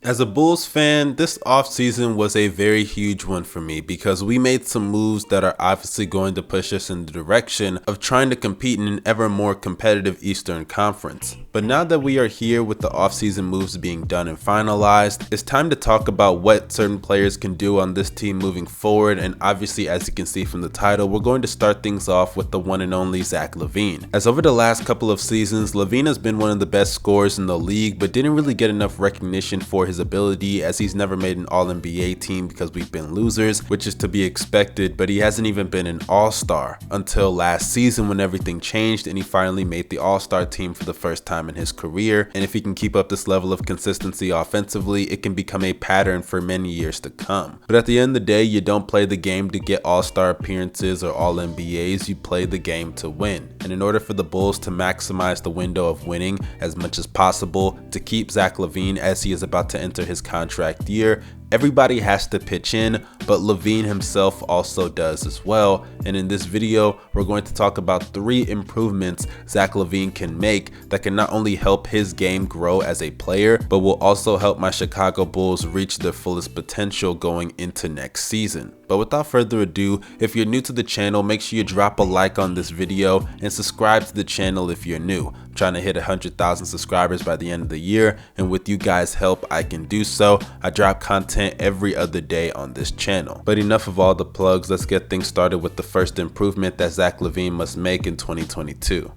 As a Bulls fan, this offseason was a very huge one for me because we made some moves that are obviously going to push us in the direction of trying to compete in an ever more competitive Eastern Conference. But now that we are here with the offseason moves being done and finalized, it's time to talk about what certain players can do on this team moving forward. And obviously, as you can see from the title, we're going to start things off with the one and only Zach Lavine. As over the last couple of seasons, Lavine has been one of the best scorers in the league, but didn't really get enough recognition for his ability, as he's never made an All-NBA team because we've been losers, which is to be expected. But he hasn't even been an All-Star until last season when everything changed and he finally made the All-Star team for the first time in his career. And if he can keep up this level of consistency offensively, it can become a pattern for many years to come. But at the end of the day, you don't play the game to get All-Star appearances or All-NBAs, you play the game to win. And in order for the Bulls to maximize the window of winning as much as possible, to keep Zach Lavine as he is about to enter his contract year, everybody has to pitch in, but Lavine himself also does as well. And in this video, we're going to talk about 3 improvements Zach Lavine can make that can not only help his game grow as a player, but will also help my Chicago Bulls reach their fullest potential going into next season. But without further ado, if you're new to the channel, make sure you drop a like on this video and subscribe to the channel if you're new. I'm trying to hit 100,000 subscribers by the end of the year, and with you guys' help, I can do so. I drop content every other day on this channel. But enough of all the plugs, let's get things started with the first improvement that Zach Lavine must make in 2022.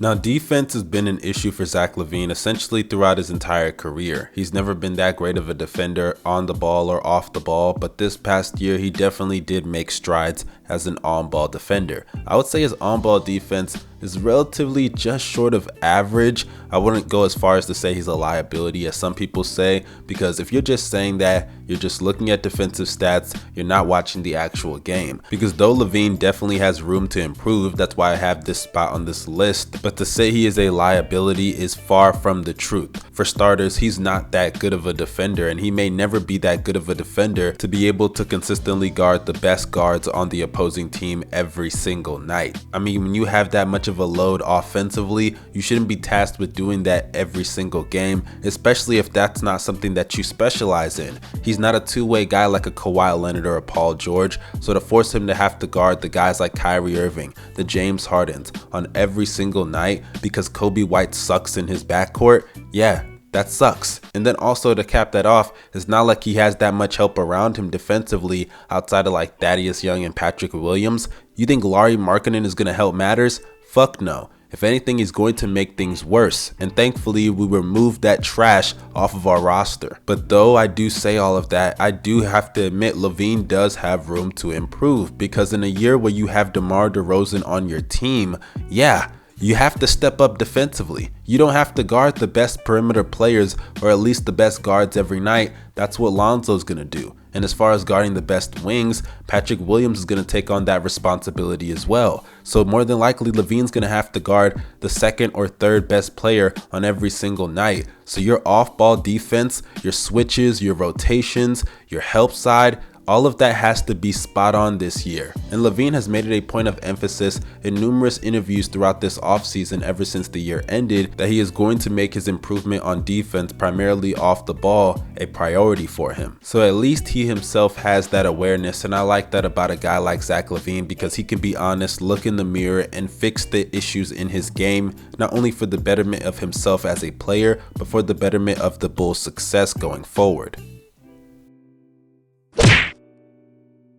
Now, defense has been an issue for Zach Lavine essentially throughout his entire career. He's never been that great of a defender on the ball or off the ball, but this past year he definitely did make strides as an on-ball defender. I would say his on-ball defense is relatively just short of average. I wouldn't go as far as to say he's a liability, as some people say, because if you're just saying that, you're just looking at defensive stats, you're not watching the actual game. Because though Lavine definitely has room to improve, that's why I have this spot on this list, but to say he is a liability is far from the truth. For starters, he's not that good of a defender, and he may never be that good of a defender to be able to consistently guard the best guards on the opposing team every single night. I mean, when you have that much of a load offensively, you shouldn't be tasked with doing that every single game, especially if that's not something that you specialize in. He's not a two-way guy like a Kawhi Leonard or a Paul George, so to force him to have to guard the guys like Kyrie Irving, the James Hardens on every single night because Kobe White sucks in his backcourt, yeah, that sucks. And then also to cap that off, it's not like he has that much help around him defensively outside of like Thaddeus Young and Patrick Williams. You think Lauri Markkanen is going to help matters? Fuck no. If anything, he's going to make things worse, and thankfully we removed that trash off of our roster. But though I do say all of that, I do have to admit Lavine does have room to improve, because in a year where you have DeMar DeRozan on your team, yeah, you have to step up defensively. You don't have to guard the best perimeter players, or at least the best guards every night. That's what Lonzo's gonna do. And as far as guarding the best wings, Patrick Williams is going to take on that responsibility as well. So more than likely, Lavine's going to have to guard the second or third best player on every single night. So your off-ball defense, your switches, your rotations, your help side, all of that has to be spot on this year. And Lavine has made it a point of emphasis in numerous interviews throughout this offseason ever since the year ended that he is going to make his improvement on defense, primarily off the ball, a priority for him. So at least he himself has that awareness, and I like that about a guy like Zach Lavine because he can be honest, look in the mirror, and fix the issues in his game, not only for the betterment of himself as a player, but for the betterment of the Bulls' success going forward.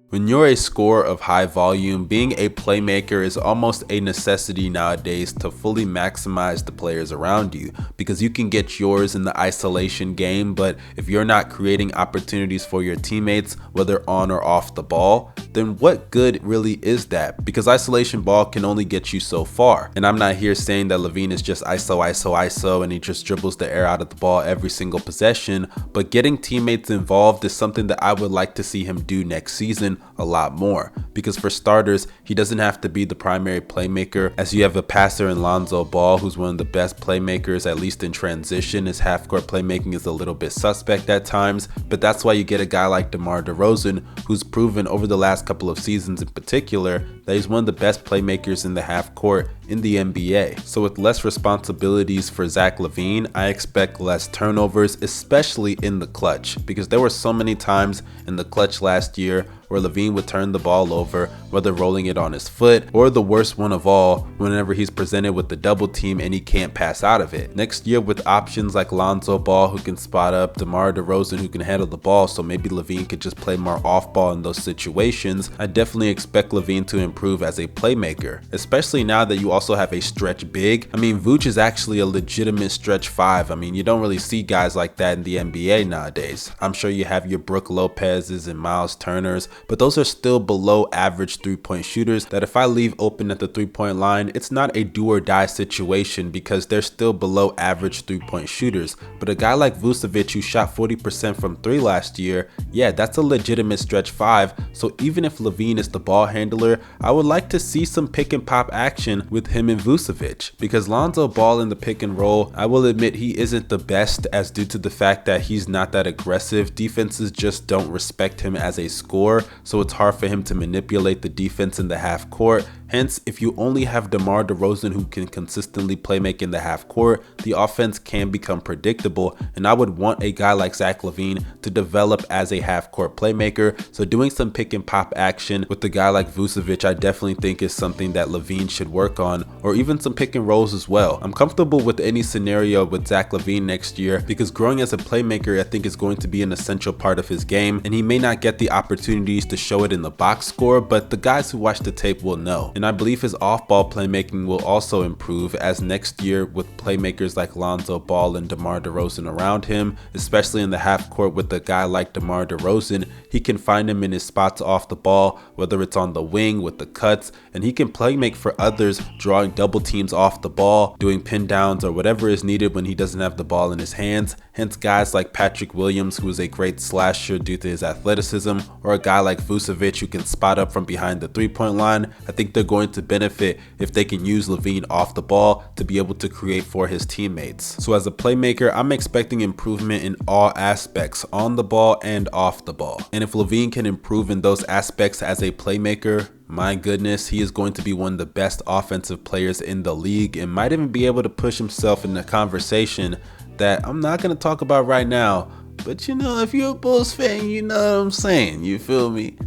When you're a scorer of high volume, being a playmaker is almost a necessity nowadays to fully maximize the players around you, because you can get yours in the isolation game, but if you're not creating opportunities for your teammates, whether on or off the ball, then what good really is that? Because isolation ball can only get you so far. And I'm not here saying that Lavine is just ISO and he just dribbles the air out of the ball every single possession, but getting teammates involved is something that I would like to see him do next season a lot more. Because for starters, he doesn't have to be the primary playmaker, as you have a passer in Lonzo Ball who's one of the best playmakers, at least in transition. His half-court playmaking is a little bit suspect at times, but that's why you get a guy like DeMar DeRozan, who's proven over the last couple of seasons in particular that he's one of the best playmakers in the half-court in the NBA. So with less responsibilities for Zach Lavine, I expect less turnovers, especially in the clutch, because there were so many times in the clutch last year where Lavine would turn the ball over, whether rolling it on his foot, or the worst one of all, whenever he's presented with the double team and he can't pass out of it. Next year, with options like Lonzo Ball who can spot up, DeMar DeRozan who can handle the ball, so maybe Lavine could just play more off ball in those situations, I definitely expect Lavine to improve as a playmaker, especially now that you also have a stretch big. I mean, Vooch is actually a legitimate stretch 5. I mean, you don't really see guys like that in the NBA nowadays. I'm sure you have your Brook Lopez's and Miles Turners, but those are still below average three-point shooters that if I leave open at the three-point line, it's not a do or die situation because they're still below average three-point shooters. But a guy like Vucevic who shot 40% from 3 last year, yeah, that's a legitimate stretch 5. So even if Lavine is the ball handler, I would like to see some pick and pop action with him and Vucevic, because Lonzo Ball in the pick and roll, I will admit he isn't the best, as due to the fact that he's not that aggressive. Defenses just don't respect him as a scorer, so it's hard for him to manipulate the defense in the half court. Hence, if you only have DeMar DeRozan who can consistently play make in the half court, the offense can become predictable, and I would want a guy like Zach Lavine to develop as a half court playmaker. So doing some pick and pop action with a guy like Vucevic, I definitely think is something that Lavine should work on, or even some pick and rolls as well. I'm comfortable with any scenario with Zach Lavine next year, because growing as a playmaker I think is going to be an essential part of his game, and he may not get the opportunities to show it in the box score, but the guys who watch the tape will know. And I believe his off-ball playmaking will also improve, as next year with playmakers like Lonzo Ball and DeMar DeRozan around him, especially in the half court with a guy like DeMar DeRozan, he can find him in his spots off the ball, whether it's on the wing with the cuts, and he can play make for others, drawing double teams off the ball, doing pin downs or whatever is needed when he doesn't have the ball in his hands. Hence guys like Patrick Williams, who is a great slasher due to his athleticism, or a guy like Vucevic who can spot up from behind the three-point line, I think they're going to benefit if they can use Lavine off the ball to be able to create for his teammates. So as a playmaker, I'm expecting improvement in all aspects, on the ball and off the ball. And if Lavine can improve in those aspects as a playmaker, my goodness, he is going to be one of the best offensive players in the league, and might even be able to push himself in a conversation that I'm not going to talk about right now. But you know, if you're a Bulls fan, you know what I'm saying, you feel me?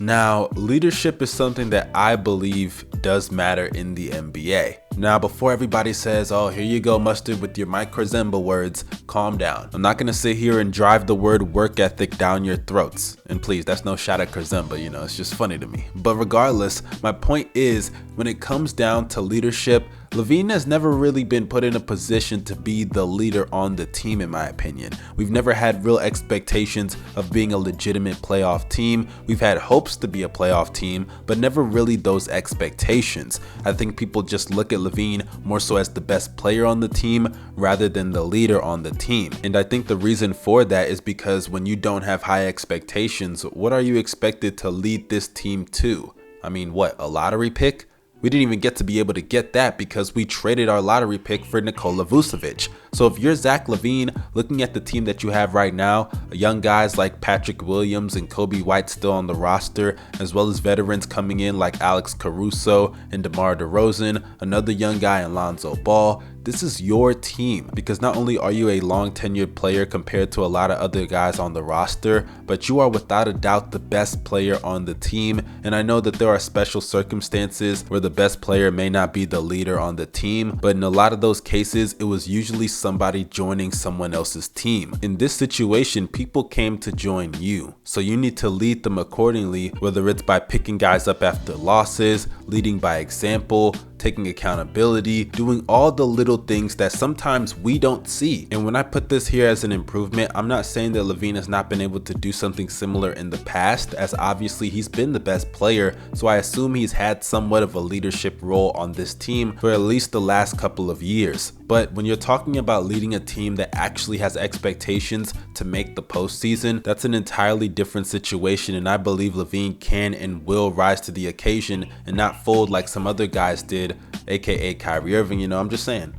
Now, leadership is something that I believe does matter in the NBA. Now, before everybody says, oh, here you go, Mustard, with your Mike Krzyzewski words, calm down. I'm not going to sit here and drive the word work ethic down your throats. And please, that's no shot at Krzyzewski, you know, it's just funny to me. But regardless, my point is, when it comes down to leadership, Lavine has never really been put in a position to be the leader on the team, in my opinion. We've never had real expectations of being a legitimate playoff team. We've had hopes to be a playoff team, but never really those expectations. I think people just look at Lavine more so as the best player on the team rather than the leader on the team. And I think the reason for that is because when you don't have high expectations, what are you expected to lead this team to? I mean, what, a lottery pick? We didn't even get to be able to get that because we traded our lottery pick for Nikola Vucevic. So if you're Zach Lavine, looking at the team that you have right now, young guys like Patrick Williams and Kobe White still on the roster, as well as veterans coming in like Alex Caruso and DeMar DeRozan, another young guy in Lonzo Ball, this is your team, because not only are you a long tenured player compared to a lot of other guys on the roster, but you are without a doubt the best player on the team. And I know that there are special circumstances where the best player may not be the leader on the team, but in a lot of those cases, it was usually somebody joining someone else's team. In this situation, people came to join you, so you need to lead them accordingly, whether it's by picking guys up after losses, leading by example, taking accountability, doing all the little things that sometimes we don't see. And when I put this here as an improvement, I'm not saying that Lavine has not been able to do something similar in the past, as obviously he's been the best player, so I assume he's had somewhat of a leadership role on this team for at least the last couple of years. But when you're talking about leading a team that actually has expectations to make the postseason, that's an entirely different situation, and I believe Lavine can and will rise to the occasion and not fold like some other guys did, aka Kyrie Irving. You know, I'm just saying.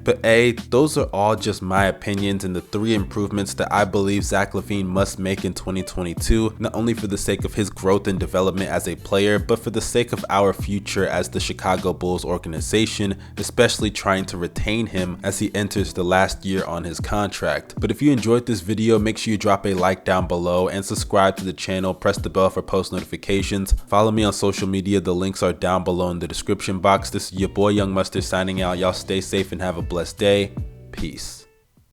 But those are all just my opinions and the 3 improvements that I believe Zach Lavine must make in 2022, not only for the sake of his growth and development as a player, but for the sake of our future as the Chicago Bulls organization, especially trying to retain him as he enters the last year on his contract. But if you enjoyed this video, make sure you drop a like down below and subscribe to the channel. Press the bell for post notifications. Follow me on social media. The links are down below in the description box. This is your boy Young Mustard signing out. Y'all stay safe and have a blessed day. Peace.